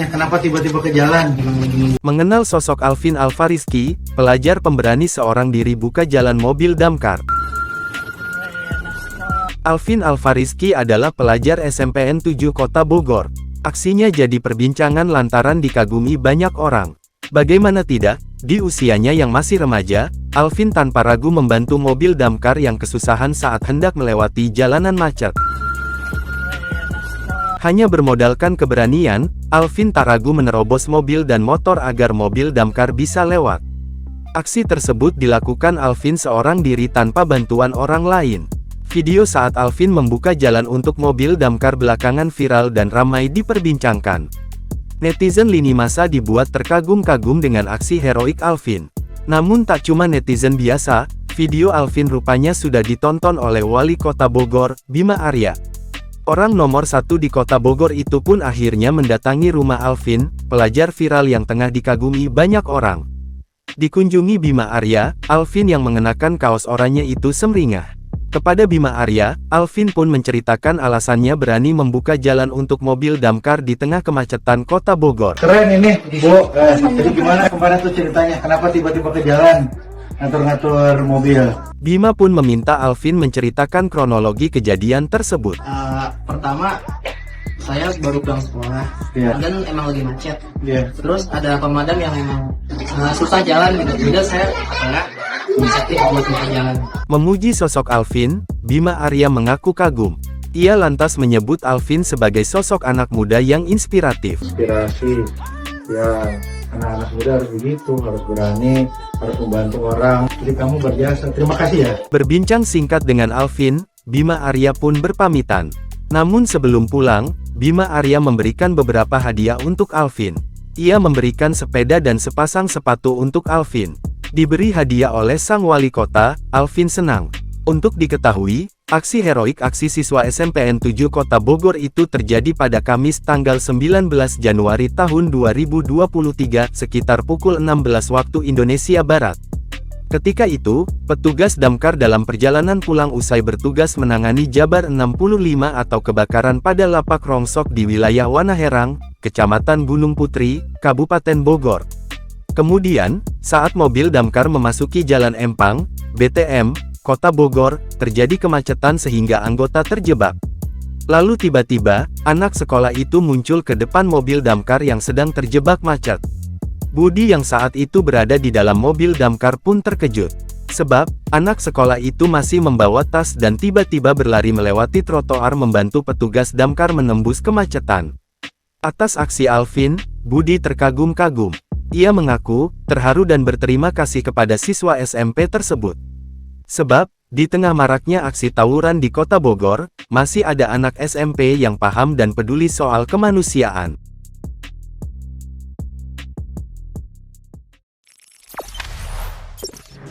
kenapa tiba-tiba ke jalan? Mengenal sosok Alvin Alfarizky, pelajar pemberani seorang diri buka jalan mobil damkar. Alvin Alfarizky adalah pelajar SMPN 7 Kota Bogor. Aksinya jadi perbincangan lantaran dikagumi banyak orang. Bagaimana tidak, di usianya yang masih remaja, Alvin tanpa ragu membantu mobil damkar yang kesusahan saat hendak melewati jalanan macet. Hanya bermodalkan keberanian, Alvin tak ragu menerobos mobil dan motor agar mobil damkar bisa lewat. Aksi tersebut dilakukan Alvin seorang diri tanpa bantuan orang lain. Video saat Alvin membuka jalan untuk mobil damkar belakangan viral dan ramai diperbincangkan. Netizen lini masa dibuat terkagum-kagum dengan aksi heroik Alvin. Namun tak cuma netizen biasa, video Alvin rupanya sudah ditonton oleh Wali Kota Bogor, Bima Arya. Orang nomor satu di Kota Bogor itu pun akhirnya mendatangi rumah Alvin, pelajar viral yang tengah dikagumi banyak orang. Dikunjungi Bima Arya, Alvin yang mengenakan kaos oranye itu semringah. Kepada Bima Arya, Alvin pun menceritakan alasannya berani membuka jalan untuk mobil damkar di tengah kemacetan Kota Bogor. Keren ini, Bu. Jadi gimana kemarin tuh ceritanya? Kenapa tiba-tiba ke jalan? Ngatur-ngatur mobil. Bima pun meminta Alvin menceritakan kronologi kejadian tersebut. Pertama, saya baru pulang sekolah, dan emang lagi macet. Terus ada pemadam yang emang susah jalan gitu. Jadi saya inisiatif buat buka jalan. Memuji sosok Alvin, Bima Arya mengaku kagum. Ia lantas menyebut Alvin sebagai sosok anak muda yang inspiratif. Inspirasi, ya anak-anak muda harus begitu, harus berani, harus membantu orang. Jadi kamu berjasa. Terima kasih ya. Berbincang singkat dengan Alvin, Bima Arya pun berpamitan. Namun sebelum pulang, Bima Arya memberikan beberapa hadiah untuk Alvin. Ia memberikan sepeda dan sepasang sepatu untuk Alvin. Diberi hadiah oleh sang wali kota, Alvin senang. Untuk diketahui, aksi heroik aksi siswa SMPN 7 Kota Bogor itu terjadi pada Kamis tanggal 19 Januari tahun 2023 sekitar pukul 16 waktu Indonesia Barat. Ketika itu, petugas damkar dalam perjalanan pulang usai bertugas menangani Jabar 65 atau kebakaran pada lapak rongsok di wilayah Wanaherang, Kecamatan Gunung Putri, Kabupaten Bogor. Kemudian, saat mobil damkar memasuki Jalan Empang, BTM, Kota Bogor, terjadi kemacetan sehingga anggota terjebak. Lalu tiba-tiba, anak sekolah itu muncul ke depan mobil damkar yang sedang terjebak macet. Budi yang saat itu berada di dalam mobil damkar pun terkejut. Sebab, anak sekolah itu masih membawa tas dan tiba-tiba berlari melewati trotoar membantu petugas damkar menembus kemacetan. Atas aksi Alvin, Budi terkagum-kagum. Ia mengaku terharu dan berterima kasih kepada siswa SMP tersebut. Sebab, di tengah maraknya aksi tawuran di Kota Bogor, masih ada anak SMP yang paham dan peduli soal kemanusiaan.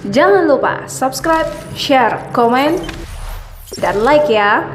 Jangan lupa subscribe, share, komen, dan like ya!